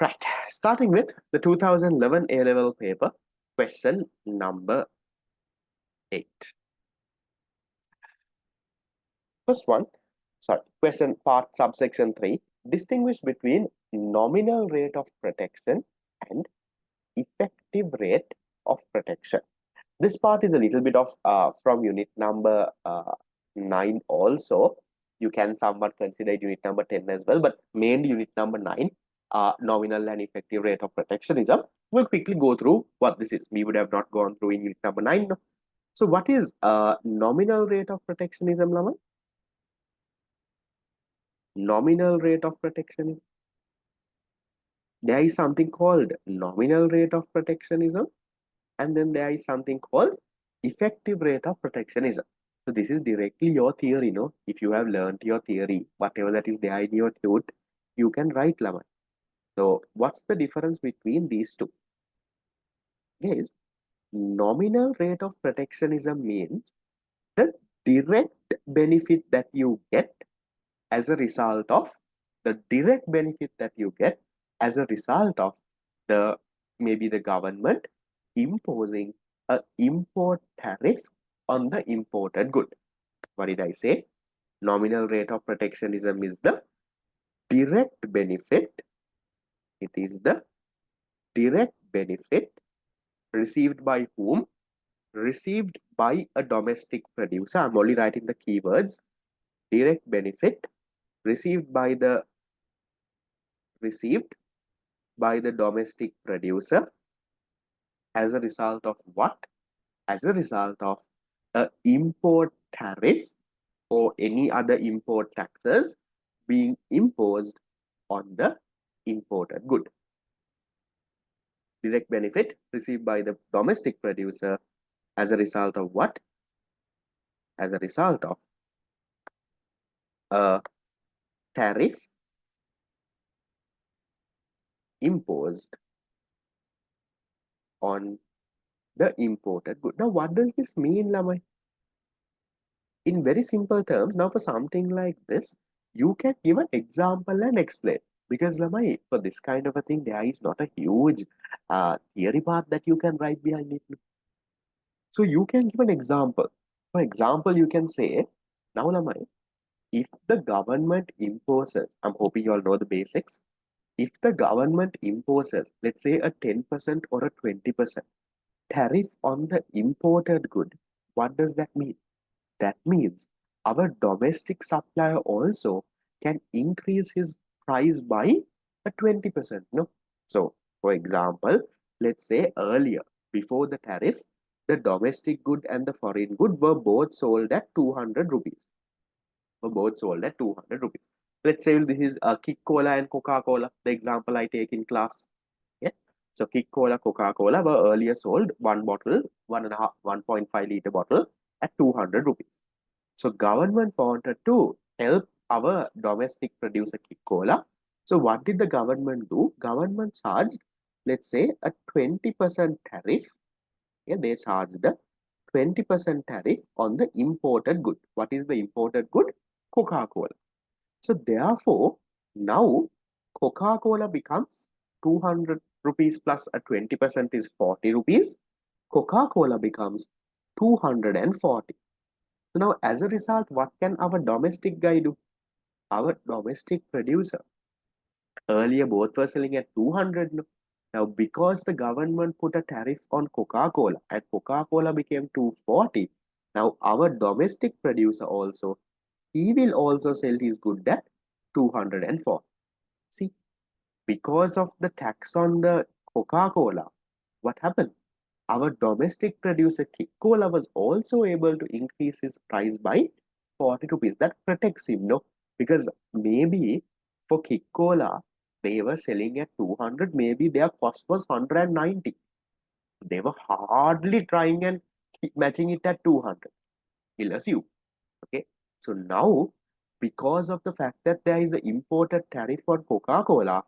Right, starting with the 2011 A-level paper, question number 8. First one, question part subsection 3, distinguish between nominal rate of protection and effective rate of protection. This part is a little bit of from unit number 9 also. You can somewhat consider unit number 10 as well, but mainly unit number 9, nominal and effective rate of protectionism. We'll quickly go through what this is. We would have not gone through in unit number 9. No? So what is nominal rate of protectionism, Laman? Nominal rate of protectionism. There is something called nominal rate of protectionism, and then there is something called effective rate of protectionism. So this is directly your theory, no? If you have learned your theory, whatever that is there in your thought, you can write, Laman. So what's the difference between these two? Guys, nominal rate of protectionism means the direct benefit that you get as a result of the maybe the government imposing a import tariff on the imported good. What did I say? Nominal rate of protectionism is the direct benefit. It is the direct benefit received by whom? Received by a domestic producer. I'm only writing the keywords. Direct benefit received by the domestic producer as a result of what? As a result of a import tariff or any other import taxes being imposed on the imported good. Direct benefit received by the domestic producer as a result of what? As a result of a tariff imposed on the imported good. Now, what does this mean, Lamai? In very simple terms, now for something like this, you can give an example and explain. Because Lamai, for this kind of a thing, there is not a huge theory part that you can write behind it. So you can give an example. For example, you can say, now Lamai, if the government imposes, I'm hoping you all know the basics. If the government imposes, let's say a 10% or a 20% tariff on the imported good, what does that mean? That means our domestic supplier also can increase his price by a 20%. No? So, for example, let's say earlier, before the tariff, the domestic good and the foreign good were both sold at 200 rupees. Let's say this is Kick Cola and Coca-Cola, the example I take in class. Yeah. So Kick Cola, Coca-Cola were earlier sold one bottle, 1.5 liter bottle at 200 rupees. So government wanted to help our domestic producer Kick Cola. So what did the government do? Government charged, let's say, a 20% tariff. Yeah, they charged a 20% tariff on the imported good. What is the imported good? Coca-Cola. So therefore, now Coca-Cola becomes 200 rupees plus a 20% is 40 rupees. Coca-Cola becomes 240. So now as a result, what can our domestic guy do? Our domestic producer. Earlier both were selling at 200. Now because the government put a tariff on Coca-Cola and Coca-Cola became 240, now our domestic producer also, he will also sell his good at 204. See, because of the tax on the Coca-Cola, what happened? Our domestic producer Coca-Cola was also able to increase his price by 40 rupees. That protects him, no? Because maybe for Coca-Cola, they were selling at 200, maybe their cost was 190. They were hardly trying and matching it at 200. We'll assume. Okay. So now, because of the fact that there is an imported tariff on Coca-Cola,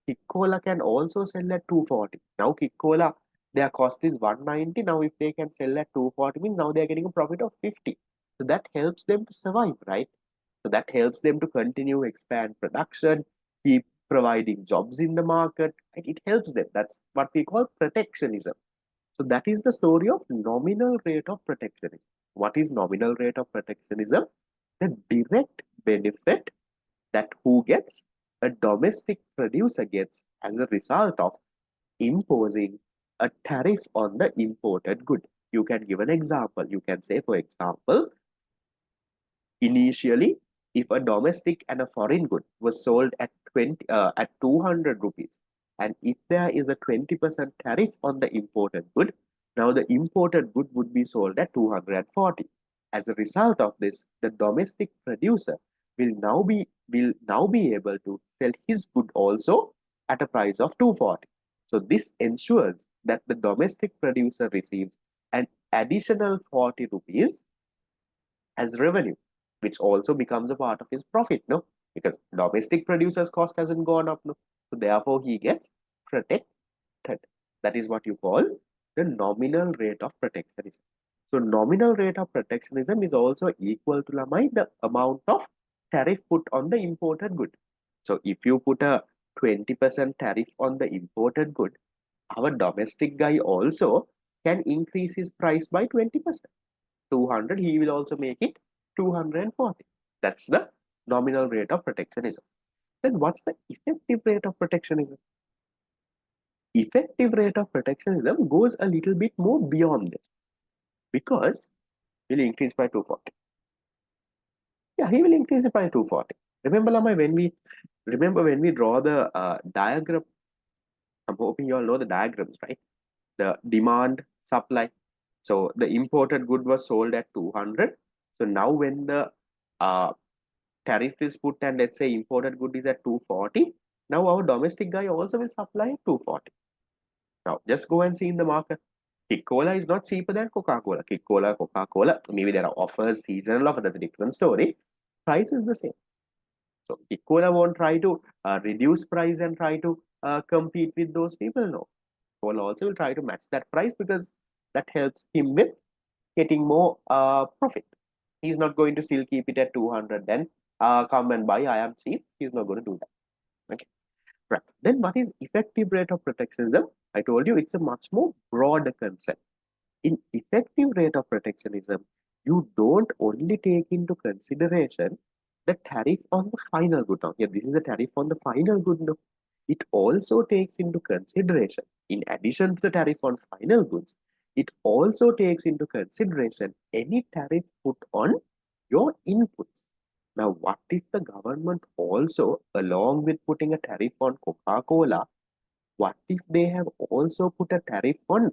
Coca-Cola can also sell at 240. Now Coca-Cola, their cost is 190. Now if they can sell at 240 means now they are getting a profit of 50. So that helps them to survive, right? So that helps them to continue expand production, keep providing jobs in the market, right? It helps them. That's what we call protectionism. So that is the story of nominal rate of protectionism. What is nominal rate of protectionism? The direct benefit that who gets? A domestic producer gets as a result of imposing a tariff on the imported good. You can give an example. You can say, for example, initially, if a domestic and a foreign good was sold at 200 rupees, and if there is a 20% tariff on the imported good, now the imported good would be sold at 240. As a result of this, the domestic producer will now be able to sell his good also at a price of 240. So this ensures that the domestic producer receives an additional 40 rupees as revenue, which also becomes a part of his profit, no? Because domestic producer's cost hasn't gone up, no? So therefore he gets protected. That is what you call the nominal rate of protectionism. So nominal rate of protectionism is also equal to the amount of tariff put on the imported good. So if you put a 20% tariff on the imported good, our domestic guy also can increase his price by 20%. 200, he will also make it 240. That's the nominal rate of protectionism. Then what's the effective rate of protectionism? Effective rate of protectionism goes a little bit more beyond this, because he'll increase by 240. Yeah, he will increase it by 240. Remember, Lama, when we draw the diagram, I'm hoping you all know the diagrams, right? The demand, supply. So the imported good was sold at 200. So now when the tariff is put and let's say imported good is at 240, now our domestic guy also will supply 240. Now just go and see in the market. Coca-Cola is not cheaper than Coca-Cola. Coca-Cola, maybe there are offers, seasonal offer, that's a different story. Price is the same. So Coca-Cola won't try to reduce price and try to compete with those people. No. Coca-Cola also will try to match that price because that helps him with getting more profit. He's not going to still keep it at 200 then come and buy, I am cheap. He's not going to do that. Okay. Right. Then what is effective rate of protectionism? I told you it's a much more broader concept. In effective rate of protectionism, you don't only take into consideration the tariff on the final good. Now, here, this is a tariff on the final good. No. It also takes into consideration, in addition to the tariff on final goods, it also takes into consideration any tariff put on your inputs. Now, what if the government also, along with putting a tariff on Coca-Cola, what if they have also put a tariff on,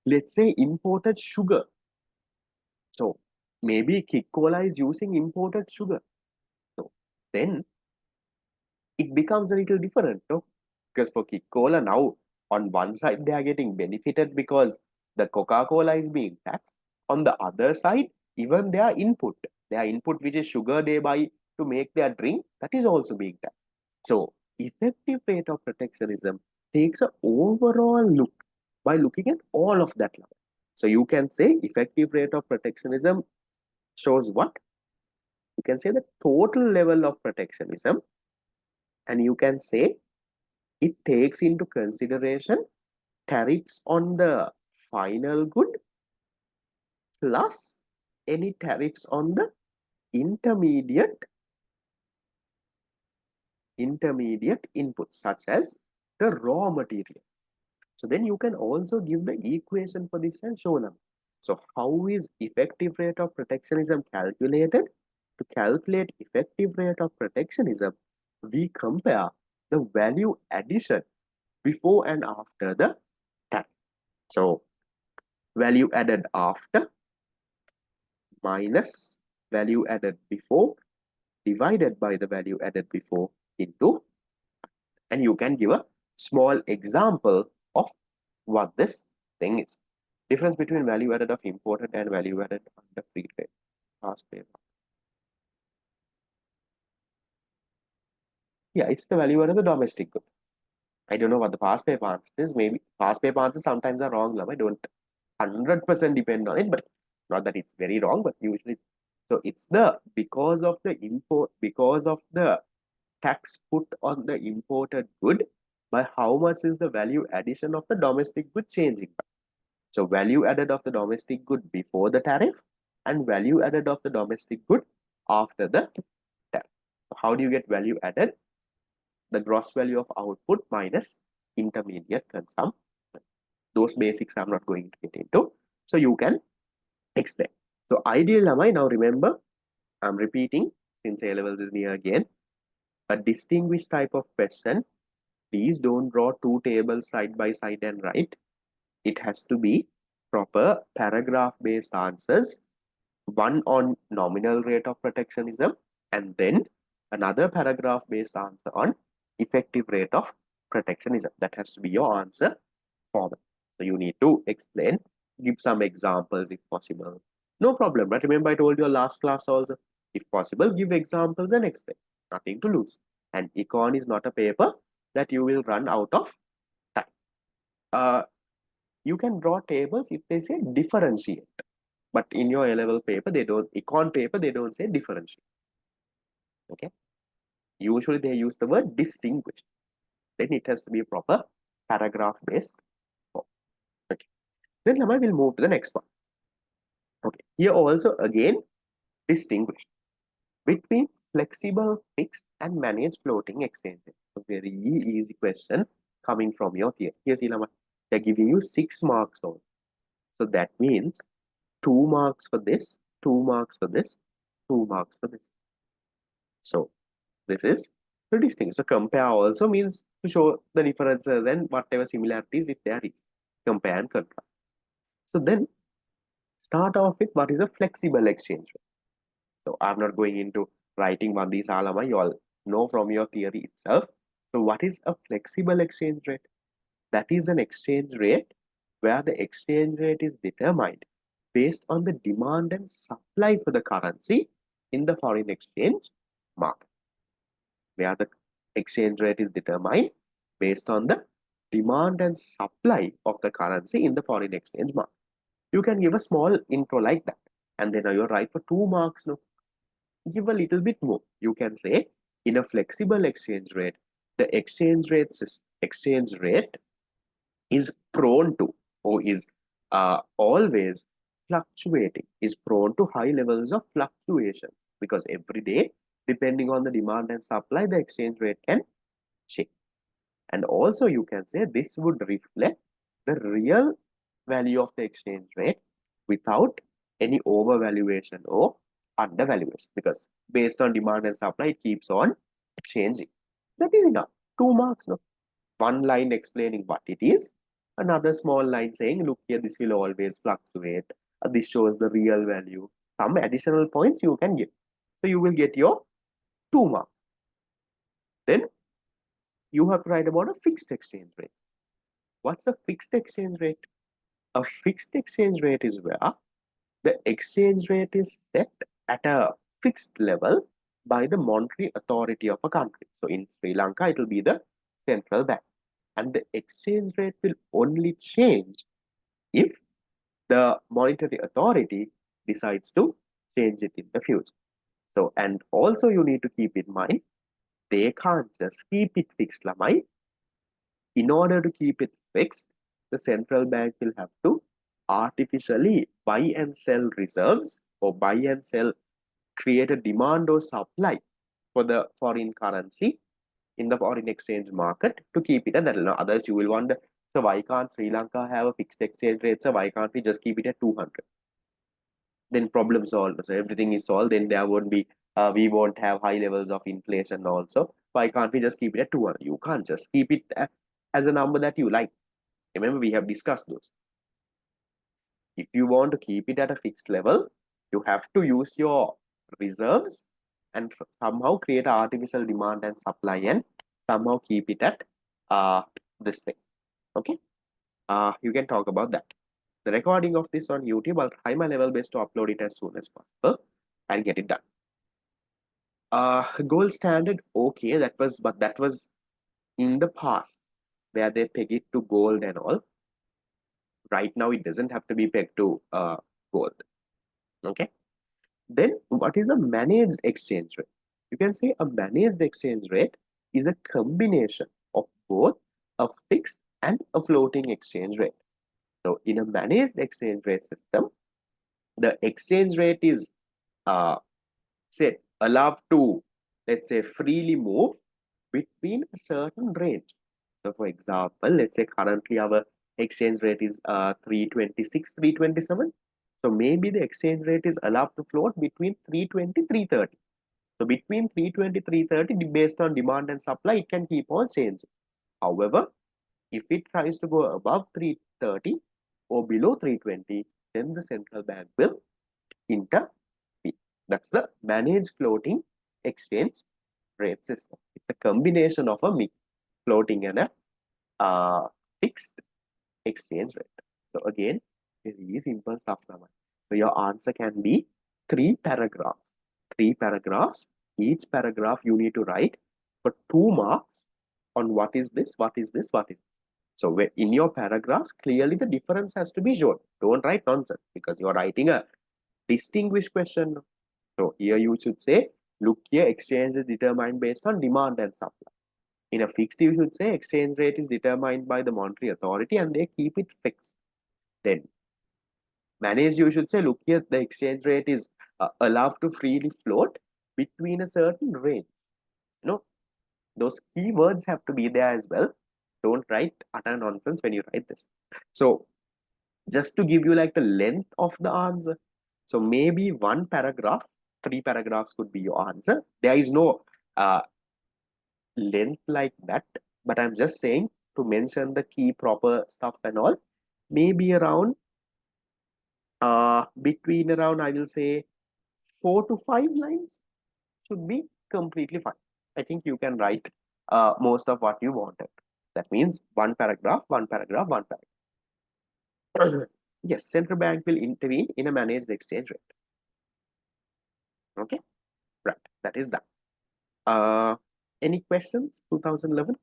let's say, imported sugar? So maybe Coca-Cola is using imported sugar. So then it becomes a little different, no? Because for Coca-Cola now, on one side they are getting benefited because the Coca-Cola is being taxed. On the other side, even their input which is sugar they buy to make their drink, that is also being taxed. So effective rate of protectionism takes an overall look by looking at all of that. So you can say effective rate of protectionism shows what? You can say the total level of protectionism, and you can say it takes into consideration tariffs on the final good plus any tariffs on the intermediate inputs such as the raw material. So then you can also give the equation for this and show them. So how is effective rate of protectionism calculated? To calculate effective rate of protectionism, we compare the value addition before and after the tariff. So value added after minus value added before divided by the value added before into, and you can give a small example of what this thing is. Difference between value added of imported and value added under free trade. Past pay. Yeah, it's the value added of the domestic good. I don't know what the past paper answer is. Maybe past paper answers sometimes are wrong. I don't 100% depend on it, but not that it's very wrong, but usually. So it's the because of the tax put on the imported good, by how much is the value addition of the domestic good changing by. So value added of the domestic good before the tariff and value added of the domestic good after the tariff. So how do you get value added? The gross value of output minus intermediate consumption. Those basics I'm not going to get into. So you can explain. So ideal lamai, now remember, I'm repeating since A levels is near again. A distinguished type of question, please don't draw two tables side by side and write. It has to be proper paragraph based answers, one on nominal rate of protectionism and then another paragraph based answer on effective rate of protectionism. That has to be your answer format. So you need to explain, give some examples if possible. No problem, but remember I told you last class also, if possible, give examples and explain. Nothing to lose. And econ is not a paper that you will run out of time. You can draw tables if they say differentiate. But in your A-level paper, they don't, econ paper, they don't say differentiate. Okay. Usually they use the word distinguish. Then it has to be a proper paragraph based form. Okay. Then Lamai will move to the next one. Okay. Here also again distinguish between flexible, fixed, and managed floating exchange rate. A very easy question coming from your theory. Here, see Lamai, they're giving you 6 marks on. So that means 2 marks for this, 2 marks for this, 2 marks for this. So this is the distinct. So compare also means to show the differences and whatever similarities if there is. Compare and contrast. So then start off with what is a flexible exchange rate. So I'm not going into writing Vandi Salama, you all know from your theory itself. So what is a flexible exchange rate? That is an exchange rate where the exchange rate is determined based on the demand and supply for the currency in the foreign exchange market. Where the exchange rate is determined based on the demand and supply of the currency in the foreign exchange market. You can give a small intro like that, and then you're right for 2 marks now. Give a little bit more. You can say in a flexible exchange rate, the exchange rate is prone to or is always fluctuating, is prone to high levels of fluctuation because every day, depending on the demand and supply, the exchange rate can change. And also you can say this would reflect the real value of the exchange rate without any overvaluation or undervaluation, because based on demand and supply, it keeps on changing. That is enough. 2 marks, no? One line explaining what it is, another small line saying, look here, this will always fluctuate. This shows the real value. Some additional points you can give. So you will get your 2 marks. Then you have to write about a fixed exchange rate. What's a fixed exchange rate? A fixed exchange rate is where the exchange rate is set at a fixed level by the monetary authority of a country. So in Sri Lanka, it will be the central bank. And the exchange rate will only change if the monetary authority decides to change it in the future. So, and also you need to keep in mind, they can't just keep it fixed, Lamai. In order to keep it fixed, the central bank will have to artificially buy and sell reserves or buy and sell, create a demand or supply for the foreign currency in the foreign exchange market to keep it at that level. Otherwise, you will wonder, so why can't Sri Lanka have a fixed exchange rate? So why can't we just keep it at 200? Then problem solved. So everything is solved. Then there won't be, we won't have high levels of inflation also. Why can't we just keep it at 200? You can't just keep it as a number that you like. Remember, we have discussed those. If you want to keep it at a fixed level, you have to use your reserves and somehow create an artificial demand and supply and somehow keep it at this thing. Okay, you can talk about that. The recording of this on YouTube, I'll try my level best to upload it as soon as possible and get it done. Gold standard, okay, that was in the past where they peg it to gold and all. Right now, it doesn't have to be pegged to gold. Okay. Then what is a managed exchange rate? You can say a managed exchange rate is a combination of both a fixed and a floating exchange rate. So in a managed exchange rate system, the exchange rate is say allowed to, let's say, freely move between a certain range. So for example, let's say currently our exchange rate is 326, 327. So maybe the exchange rate is allowed to float between 320, 330. So between 320, 330, based on demand and supply, it can keep on changing. However, if it tries to go above 330 or below 320, then the central bank will intervene. That's the managed floating exchange rate system. It's a combination of a floating and a fixed exchange rate. So again, very simple stuff now. So your answer can be 3 paragraphs. 3 paragraphs. Each paragraph you need to write for 2 marks on what is this, what is this, what is this. So in your paragraphs, clearly the difference has to be shown. Don't write nonsense because you're writing a distinguished question. So here you should say, look here, exchange is determined based on demand and supply. In a fixed, you should say exchange rate is determined by the monetary authority and they keep it fixed. Then managed, you should say, look here, the exchange rate is allowed to freely float between a certain range. You know, those keywords have to be there as well. Don't write utter nonsense when you write this. So just to give you like the length of the answer. So maybe 1 paragraph, 3 paragraphs could be your answer. There is no length like that, but I'm just saying to mention the key proper stuff and all. Maybe around between around, I will say 4 to 5 lines should be completely fine. I think you can write most of what you wanted. That means 1 paragraph, 1 paragraph, 1 paragraph. Yes, central bank will intervene in a managed exchange rate. Okay, right, that is that. Any questions? 2011.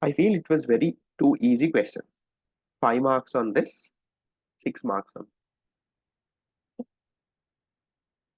I feel it was very too easy question. 5 marks on this, 6 marks on